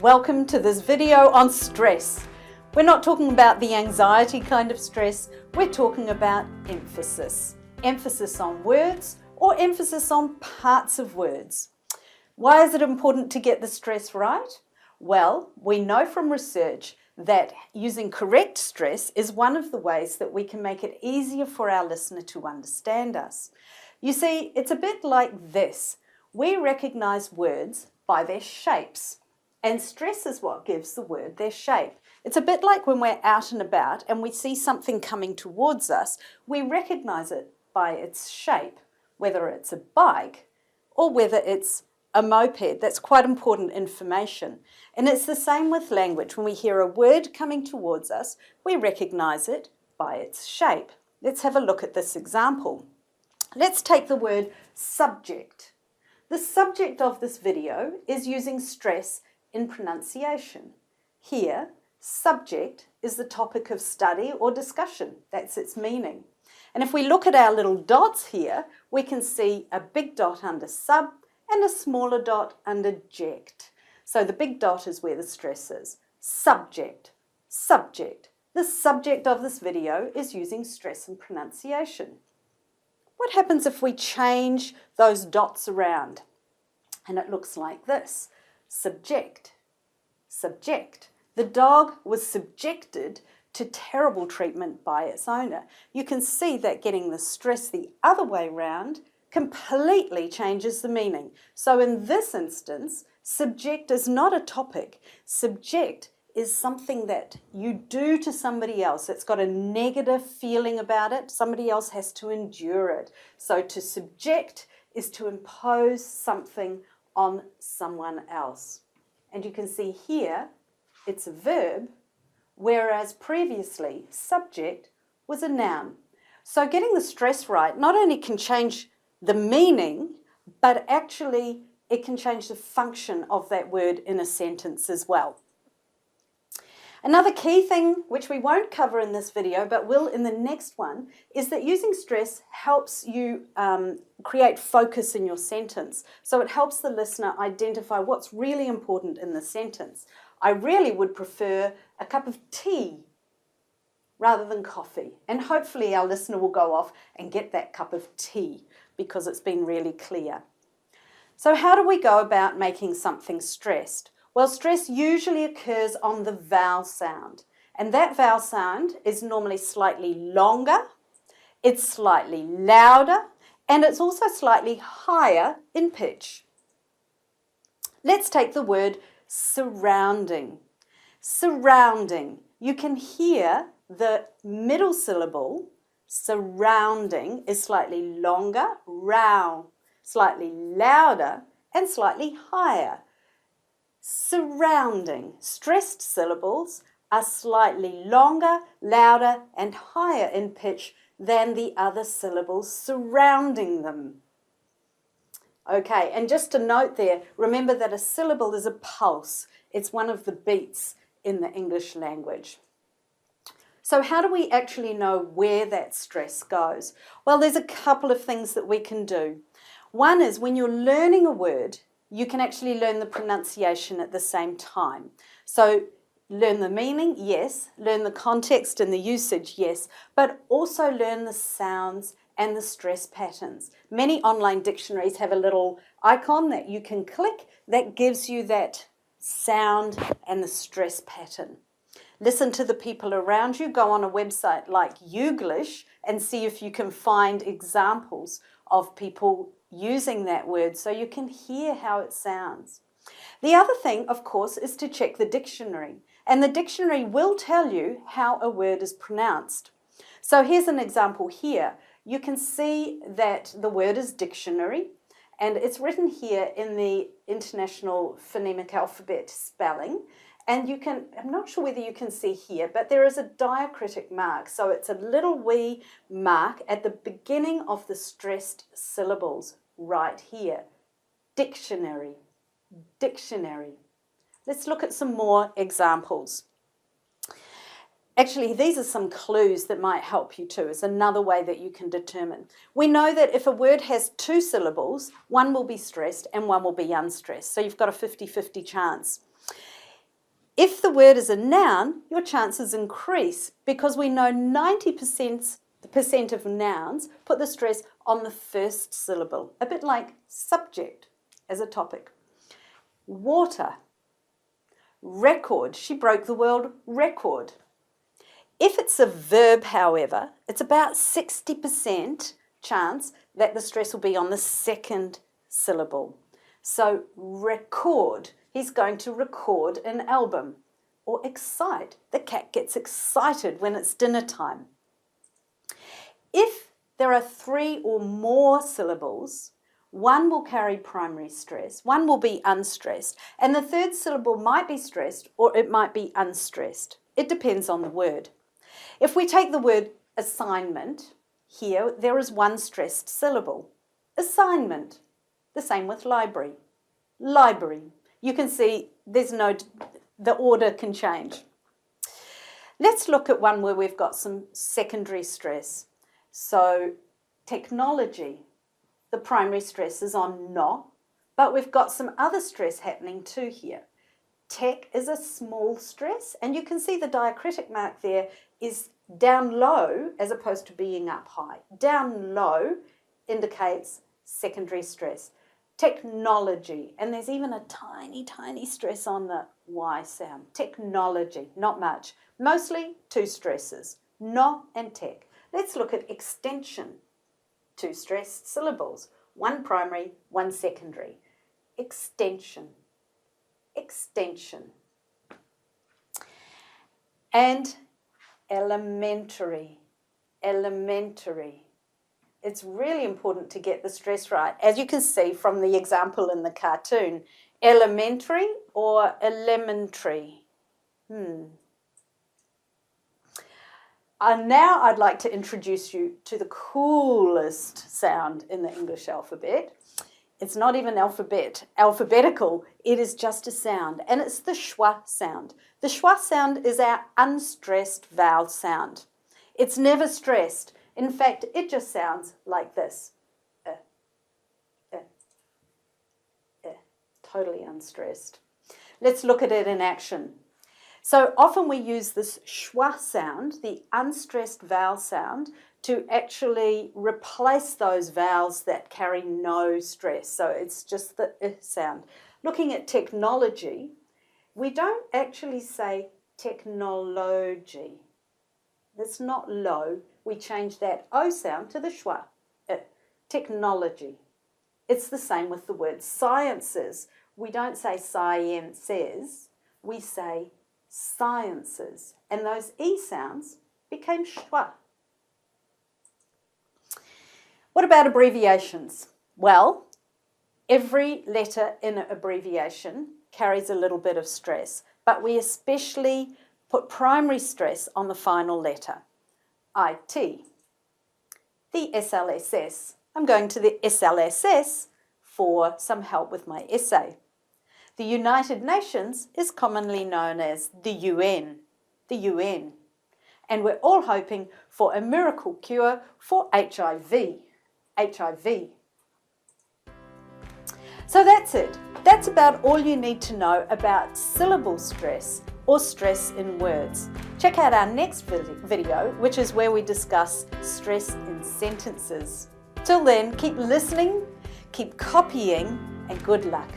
Welcome to this video on stress. We're not talking about the anxiety kind of stress, we're talking about emphasis. Emphasis on words or emphasis on parts of words. Why is it important to get the stress right? Well, we know from research that using correct stress is one of the ways that we can make it easier for our listener to understand us. You see, it's a bit like this. We recognize words by their shapes. And stress is what gives the word their shape. It's a bit like when we're out and about and we see something coming towards us, we recognize it by its shape, whether it's a bike or whether it's a moped. That's quite important information. And it's the same with language. When we hear a word coming towards us, we recognize it by its shape. Let's have a look at this example. Let's take the word subject. The subject of this video is using stress in pronunciation. Here, subject is the topic of study or discussion. That's its meaning. And if we look at our little dots here, we can see a big dot under sub and a smaller dot under ject. So the big dot is where the stress is. Subject, subject. The subject of this video is using stress in pronunciation. What happens if we change those dots around? And it looks like this. Subject, subject. The dog was subjected to terrible treatment by its owner. You can see that getting the stress the other way round completely changes the meaning. So in this instance, subject is not a topic. Subject is something that you do to somebody else. It's got a negative feeling about it. Somebody else has to endure it. So to subject is to impose something on someone else. And you can see here, it's a verb, whereas previously subject was a noun. So getting the stress right not only can change the meaning, but actually it can change the function of that word in a sentence as well. Another key thing, which we won't cover in this video, but will in the next one, is that using stress helps you create focus in your sentence. So it helps the listener identify what's really important in the sentence. I really would prefer a cup of tea rather than coffee. And hopefully our listener will go off and get that cup of tea because it's been really clear. So how do we go about making something stressed? Well, stress usually occurs on the vowel sound, and that vowel sound is normally slightly longer, it's slightly louder, and it's also slightly higher in pitch. Let's take the word surrounding. Surrounding. You can hear the middle syllable, surrounding, is slightly longer, row, slightly louder, and slightly higher. Surrounding. Stressed syllables are slightly longer, louder, and higher in pitch than the other syllables surrounding them. Okay, and just a note there, remember that a syllable is a pulse. It's one of the beats in the English language. So how do we actually know where that stress goes? Well, there's a couple of things that we can do. One is when you're learning a word, you can actually learn the pronunciation at the same time. So learn the meaning, yes. Learn the context and the usage, yes. But also learn the sounds and the stress patterns. Many online dictionaries have a little icon that you can click that gives you that sound and the stress pattern. Listen to the people around you. Go on a website like Youglish and see if you can find examples of people using that word so you can hear how it sounds. The other thing, of course, is to check the dictionary. And the dictionary will tell you how a word is pronounced. So here's an example here. You can see that the word is dictionary, and it's written here in the International Phonemic Alphabet spelling. And you can, I'm not sure whether you can see here, but there is a diacritic mark. So it's a little wee mark at the beginning of the stressed syllables right here. Dictionary, dictionary. Let's look at some more examples. Actually, these are some clues that might help you too. It's another way that you can determine. We know that if a word has two syllables, one will be stressed and one will be unstressed. So you've got a 50-50 chance. If the word is a noun, your chances increase because we know 90% of nouns put the stress on the first syllable, a bit like subject as a topic. Water. Record. She broke the world record. If it's a verb, however, it's about 60% chance that the stress will be on the second syllable. So record. He's going to record an album. Or excite. The cat gets excited when it's dinner time. If there are 3 or more syllables, one will carry primary stress, one will be unstressed, and the third syllable might be stressed or it might be unstressed. It depends on the word. If we take the word assignment, here there is one stressed syllable. Assignment. The same with library. Library. You can see the order can change. Let's look at one where we've got some secondary stress. So technology, the primary stress is on no, but we've got some other stress happening too here. Tech is a small stress, and you can see the diacritic mark there is down low as opposed to being up high. Down low indicates secondary stress. Technology, and there's even a tiny, tiny stress on the Y sound. Technology, not much. Mostly 2 stresses, no and tech. Let's look at extension. 2 stressed syllables, 1 primary, 1 secondary. Extension, extension. And elementary, elementary. It's really important to get the stress right. As you can see from the example in the cartoon, elementary or elementary. Now I'd like to introduce you to the coolest sound in the English alphabet. It's not even alphabetical, it is just a sound, and it's the schwa sound. The schwa sound is our unstressed vowel sound. It's never stressed. In fact, it just sounds like this. Totally unstressed. Let's look at it in action. So often we use this schwa sound, the unstressed vowel sound, to actually replace those vowels that carry no stress. So it's just the sound. Looking at technology, we don't actually say technology. That's not low. We change that O sound to the schwa. Technology. It's the same with the word sciences. We don't say sciences. We say sciences. And those E sounds became schwa. What about abbreviations? Well, every letter in an abbreviation carries a little bit of stress, but we especially put primary stress on the final letter. IT. The SLSS. I'm going to the SLSS for some help with my essay. The United Nations is commonly known as the UN. The UN. And we're all hoping for a miracle cure for HIV. HIV. So that's it. That's about all you need to know about syllable stress or stress in words. Check out our next video, which is where we discuss stress in sentences. Till then, keep listening, keep copying, and good luck.